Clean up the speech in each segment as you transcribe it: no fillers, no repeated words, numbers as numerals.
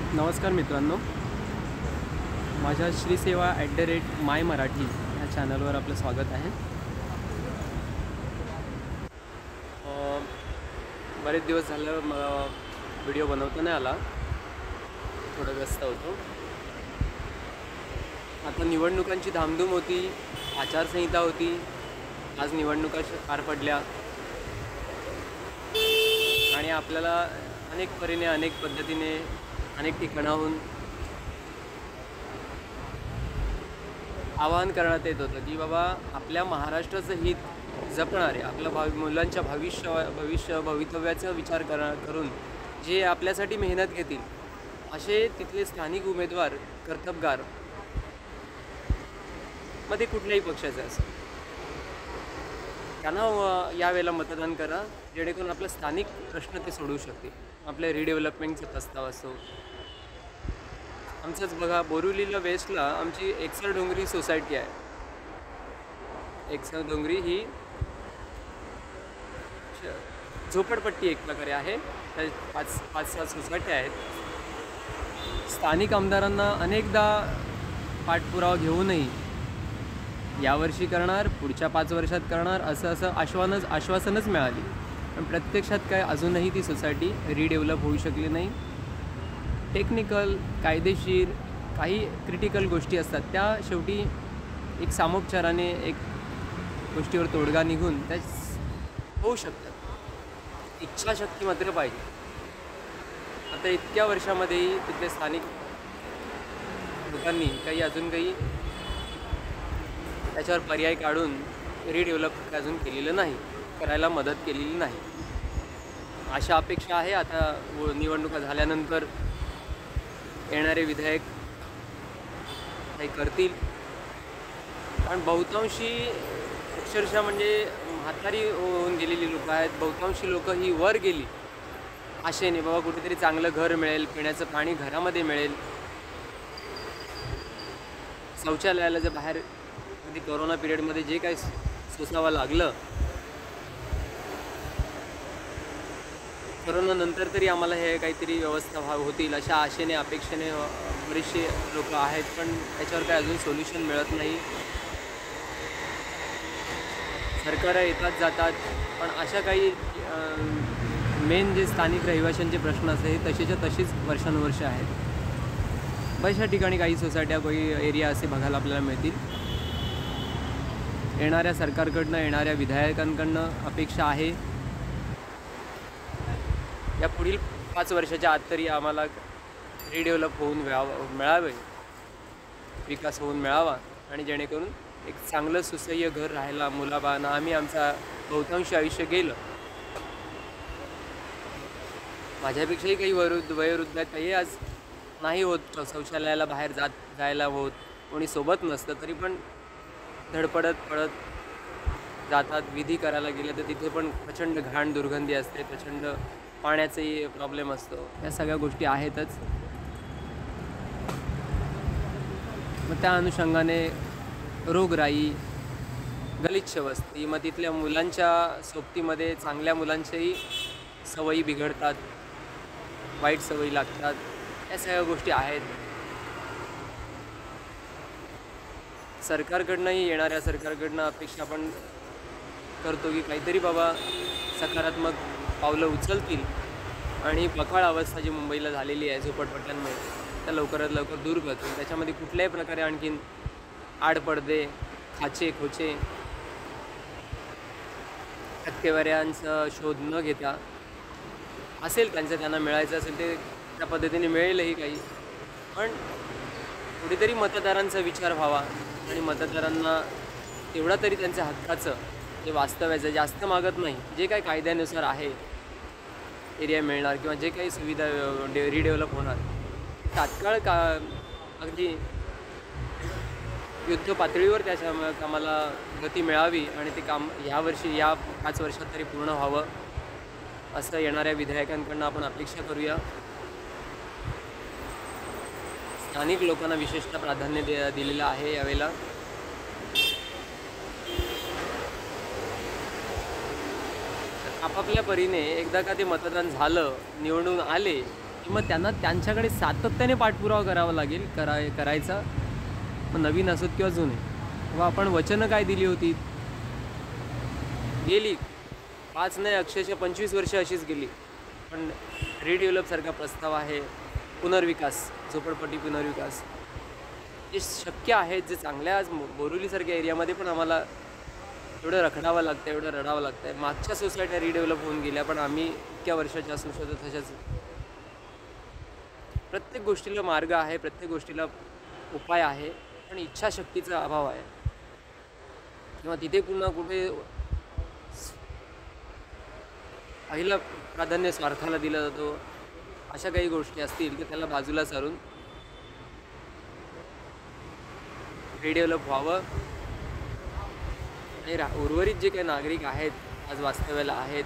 नमस्कार मित्रांनो, माझ्या श्रीसेवा @माय मराठी ह्या चॅनलवर आपलं स्वागत आहे. बरेच दिवस झालं मला व्हिडिओ बनवता नाही आला, थोडं व्यस्त होतो. आता निवडणुकांची धामधूम होती, आचारसंहिता होती. आज निवडणुका पार पडल्या आणि आपल्याला अनेक परीने, अनेक पद्धतीने, अनेक ठिकाणाहून आवाहन करण्यात येत होतं की बाबा आपल्या महाराष्ट्राचं हित जपणारे, आपल्या मुलांच्या भवितव्याचा विचार करून जे आपल्यासाठी मेहनत घेतील असे तिथले स्थानिक उमेदवार, कर्तबगार, मग ते कुठल्याही पक्षाचे असेल, त्यांना यावेळेला मतदान करा, जेणेकरून आपलं स्थानिक प्रश्न ते सोडवू शकतील. आपल्या रिडेव्हलपमेंटचा प्रस्ताव असो. आमचंच बघा, बोरिवलीला वेस्टला आमची एकसर डोंगरी सोसायटी आहे. एकसर डोंगरी ही झोपडपट्टी एक प्रकारे आहे. त्या 5-6 सोसायट्या आहेत. स्थानिक आमदारांना अनेकदा पाठपुरावा घेऊनही यावर्षी करणार, पुढच्या 5 वर्षात करणार असं आश्वासनच मिळाली, पण प्रत्यक्षात काय अजूनही ती सोसायटी रिडेव्हलप होऊ शकली नाही. टेक्निकल, कायदेशीर काही क्रिटिकल गोष्टी असतात, त्या शेवटी एक सामोपचाराने एक गोष्टीवर तोडगा निघून त्या होऊ शकतात. इच्छाशक्ती मात्र पाहिजे. आता इतक्या वर्षामध्येही तिथले स्थानिक लोकांनी अजून काही त्याच्यावर पर्याय काढून रिडेव्हलप अजून केलेलं नाही, करायला मदत केलेली नाही. अशा अपेक्षा आहे आता निवडणुका झाल्यानंतर येणारे विधायक काही करतील. पण बहुतांशी अक्षरशः म्हणजे म्हातारी होऊन गेलेली लोकं आहेत. बहुतांशी लोकं ही वर गेली आशेने, बाबा कुठेतरी चांगलं घर मिळेल, पिण्याचं पाणी घरामध्ये मिळेल. शौचालयाला जर बाहेर कधी कोरोना पिरियडमध्ये जे काही सोसावं लागलं, कोरोनानंतर तरी आम्हाला हे काहीतरी व्यवस्था होतील अशा आशेने, अपेक्षेने बरेचसे लोक आहेत, पण त्याच्यावर काही अजून सोल्युशन मिळत नाही. सरकारं येतात जातात, पण अशा काही मेन जे स्थानिक रहिवाशांचे प्रश्न असे हे तसेच्या तसेच वर्षानुवर्ष आहेत. बऱ्याचशा ठिकाणी काही सोसायट्या, काही एरिया असे बघायला आपल्याला मिळतील. येणाऱ्या सरकारकडनं, येणाऱ्या विधायकांकडनं अपेक्षा आहे या पुढील 5 वर्षाच्या आत तरी आम्हाला रिडेव्हलप होऊन मिळावे, विकास होऊन मिळावा, आणि जेणेकरून एक चांगलं सुसह्य घर राहायला मुलाबाळांना, आम्ही आमचा बहुतांश आयुष्य गेलं. माझ्यापेक्षाही काही वयोवृद्ध आहेत, काही आज नाही होत शौचालयाला बाहेर जायला होत, कोणी सोबत नसतं तरी पण धडपडत पडत जातात. विधी करायला गेलं तर तिथे पण प्रचंड घाण दुर्गंधी असते, प्रचंड पाण्याचाही प्रॉब्लेम असतो. या सगळ्या गोष्टी आहेतच. मग त्या अनुषंगाने रोगराई, गलिच्छ वस्ती, मग तिथल्या मुलांच्या सोबतीमध्ये चांगल्या मुलांच्याही सवयी बिघडतात, वाईट सवयी लागतात. या सगळ्या गोष्टी आहेत. सरकारकडनंही, येणाऱ्या सरकारकडनं अपेक्षा आपण करतो की काहीतरी बाबा सकारात्मक पावलं उचलतील आणि बकाळ अवस्था जी मुंबईला झालेली आहे झोपडपट्ट्यांमुळे, त्या लवकरात लवकर दूर करतील. त्याच्यामध्ये कुठल्याही प्रकारे आणखीन आडपडदे, खाचे खोचे, टक्केवाऱ्यांचा शोध न घेता असेल त्यांना मिळायचं असेल ते त्या पद्धतीने मिळेलही काही, पण कुठेतरी मतदारांचा विचार व्हावा आणि मतदारांना तेवढा तरी त्यांच्या हक्काचं जे वास्तव्याचं, जास्त मागत नाही, जे काही कायद्यानुसार आहे एरिया मिळणार किंवा जे काही सुविधा रिडेव्हलप होणार, तात्काळ अगदी युद्ध पातळीवर त्याच्या कामाला गती मिळावी आणि ते काम यावर्षी, या 5 वर्षात तरी पूर्ण व्हावं असं येणाऱ्या विधायकांकडून आपण अपेक्षा करूया. स्थानिक लोकांना विशेषतः प्राधान्य दिलेलं आहे यावेळेला. आपापल्या परीने एकदा का ते मतदान झालं, निवडून आले की मग त्यांना त्यांच्याकडे सातत्याने पाठपुरावा करावा लागेल करायचा, मग नवीन असोत किंवा जुने. किंवा आपण वचनं काय दिली होती, गेली 5 नाही अक्षरशः 25 वर्ष अशीच गेली. पण रिडेव्हलपसारखा प्रस्ताव आहे, पुनर्विकास, झोपडपट्टी पुनर्विकास जे शक्य आहेत, जे चांगल्या आज बोरिवलीसारख्या एरियामध्ये पण आम्हाला एवढं रखडावं लागतं, एवढं रडावं लागतं आहे. मागच्या सोसायट्या रिडेव्हलप होऊन गेल्या, पण आम्ही इतक्या वर्षाच्या असून सुद्धा तशाच. प्रत्येक गोष्टीला मार्ग आहे, प्रत्येक गोष्टीला उपाय आहे, पण इच्छाशक्तीचा अभाव आहे. किंवा तिथे पुन्हा कुठे पहिलं प्राधान्य स्वार्थाला दिला जातो, अशा काही गोष्टी असतील की त्याला बाजूला सारून रिडेव्हलप व्हावं. आणि उर्वरित जे काही नागरिक आहेत आज वास्तव्याला आहेत,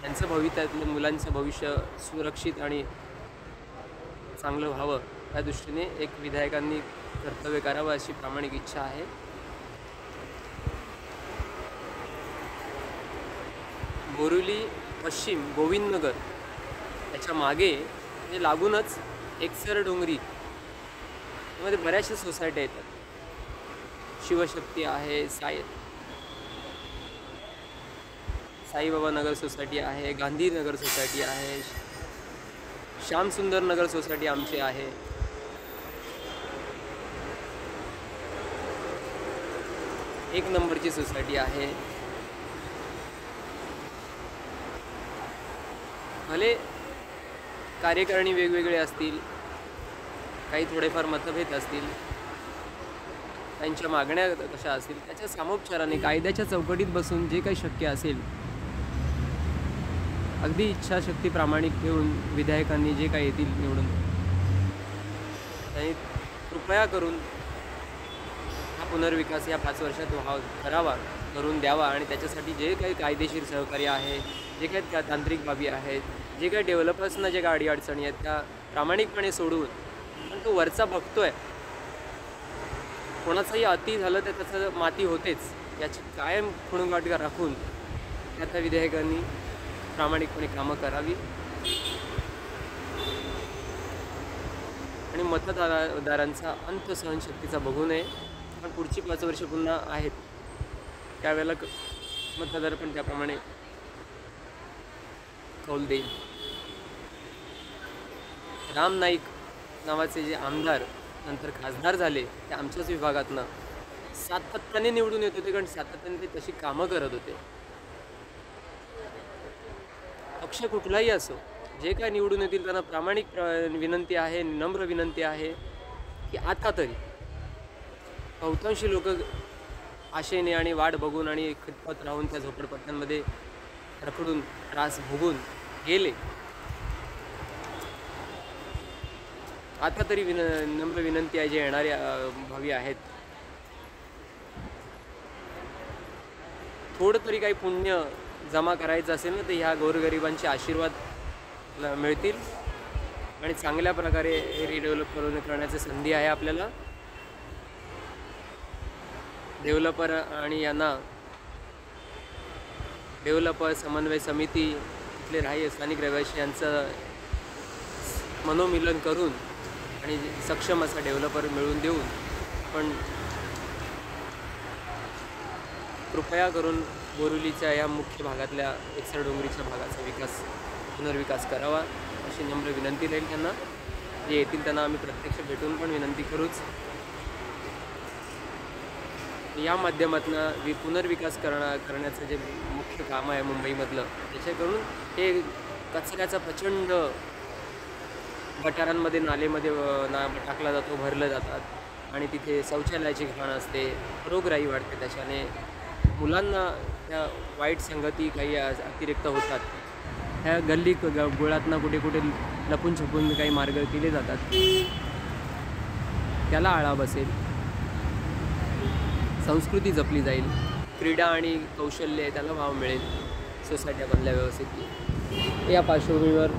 त्यांचं भविष्यातलं मुलांचं भविष्य सुरक्षित आणि चांगलं व्हावं, या दृष्टीने एक विधायकांनी कर्तव्य करावं अशी प्रामाणिक इच्छा आहे. बोरिवली पश्चिम गोविंदनगर त्याच्या मागे म्हणजे लागूनच एकसर डोंगरी यामध्ये बऱ्याचशा सोसायट्या येतात. शिवशक्ती आहे, साईबाबा नगर सोसायटी आहे, गांधीनगर सोसायटी आहे, श्यामसुंदर नगर सोसायटी आमची आहे, एक नंबरची सोसायटी आहे. भले कार्यकारिणी वेगवेगळे असतील, काही थोडेफार मतभेद असतील, त्यांच्या मागण्या कशा असतील, त्याच्या सामोपचाराने कायद्याच्या चौकटीत बसून जे काही शक्य असेल, अगदी इच्छाशक्ती प्रामाणिक ठेवून विधायकांनी जे काही येतील निवडून, त्यांनी कृपया करून हा पुनर्विकास या 5 वर्षात करावा, करून द्यावा. आणि त्याच्यासाठी जे काही कायदेशीर सहकार्य आहे, जे काही तांत्रिक बाबी आहेत, जे काही डेव्हलपर्सना जे काही अडीअडचणी आहेत, त्या प्रामाणिकपणे सोडवून. पण तो वरचा बघतोय, कोणाचंही अति झालं तर त्याचं माती होतेच, याची कायम खुणगाट राखून त्या विधेयकांनी प्रामाणिकपणे कामं करावी. आणि मतदारांचा अंत सहनशक्तीचा बघू नये. पण पुढची 5 वर्ष पुन्हा आहेत, त्यावेळेला मतदार पण त्याप्रमाणे कौल देईल. राम नाईक नावाचे जे आमदार नंतर खासदार झाले, ते आमच्याच विभागातनं सातत्याने निवडून येत होते, कारण सातत्याने ते तशी कामं करत होते. पक्ष कुठलाही असो, जे काय निवडून येतील त्यांना प्रामाणिक विनंती आहे, नम्र विनंती आहे की आता तरी बहुतांशी लोक आशेने आणि वाट बघून आणि खितपत राहून त्या झोपडपट्ट्यांमध्ये रखडून त्रास भोगून गेले. आता तरी नम्र विनंती आहे, जे येणारे भावी आहेत, थोडं तरी काही पुण्य जमा करायचं असेल ना, तर ह्या गोरगरिबांचे आशीर्वाद मिळतील आणि चांगल्या प्रकारे हे रिडेव्हलप करण्याची संधी आहे आपल्याला. डेव्हलपर आणि यांना डेव्हलपर समन्वय समिती, इथले स्थानिक रहिवासी यांचं मनोमिलन करून आणि सक्षम असा डेव्हलपर मिळवून देऊन पण कृपया करून बोरिवलीच्या या मुख्य भागातल्या एकसर डोंगरीच्या भागाचा पुनर्विकास करावा अशी नम्र विनंती राहील त्यांना. जे येतील त्यांना आम्ही प्रत्यक्ष भेटून पण विनंती करूच. या माध्यमातून पुनर्विकास करण्याचं जे मुख्य काम आहे मुंबईमधलं, त्याच्याकडून हे कचऱ्याचा प्रचंड गटारांमध्ये नालेमध्ये टाकला जातो, भरलं जातात आणि तिथे शौचालयाची घाण असते, रोगराई वाढते. त्याच्याने मुलांना त्या वाईट संगती काही अतिरिक्त होतात. ह्या गल्ली गोळातनं कुठे कुठे लपून छपून काही मार्ग केले जातात, त्याला आळा बसेल, संस्कृती जपली जाईल, क्रीडा आणि कौशल्य त्याला वाव मिळेल, सोसायट्या बनल्या व्यवस्थित. या पार्श्वभूमीवर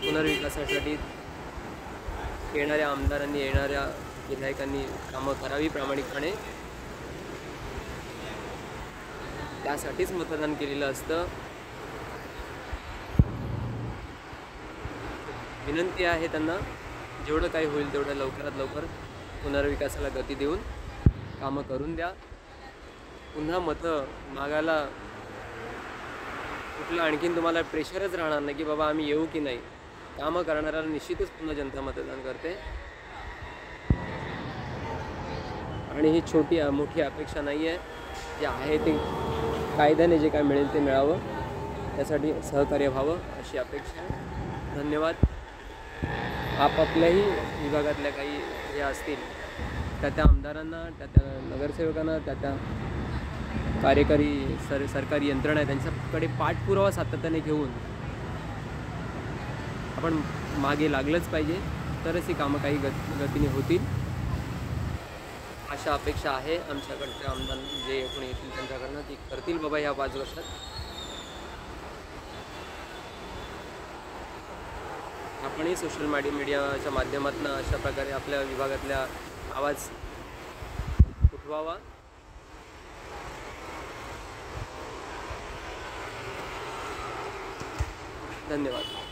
पुनर्विकासासाठी येणाऱ्या आमदारांनी, येणाऱ्या विधायकांनी कामं करावी प्रामाणिकपणे. त्यासाठीच मतदान केलेलं असतं. विनंती आहे त्यांना जेवढं काही होईल तेवढं लवकरात लवकर पुनर्विकासाला गती देऊन कामं करून द्या. पुन्हा मतं मागायला कुठलं आणखीन तुम्हाला प्रेशरच राहणार नाही की बाबा आम्ही येऊ की नाही. कामं करणाऱ्याला निश्चितच पुन्हा जनता मतदान करते. आणि ही मोठी अपेक्षा नाही आहे. जे आहे ते कायद्याने जे काय मिळेल ते मिळावं, त्यासाठी सहकार्य व्हावं अशी अपेक्षा आहे. धन्यवाद. आपापल्याही विभागातल्या काही हे असतील त्या आमदारांना, त्या नगरसेवकांना, त्या कार्यकारी सरकारी यंत्रणा आहे त्यांच्याकडे पाठपुरावा सातत्याने घेऊन आपण मागे लागलंच पाहिजे, तरच ही कामं काही गतीने होतील अशा अपेक्षा आहे आमच्याकडच्या आमदार जे कोणी येतील त्यांच्याकडनं. ती करतील बाबा ह्या 5 वर्षात. आपणही सोशल मीडियाच्या माध्यमातून अशा प्रकारे आपल्या विभागातल्या आवाज उठवावा. धन्यवाद.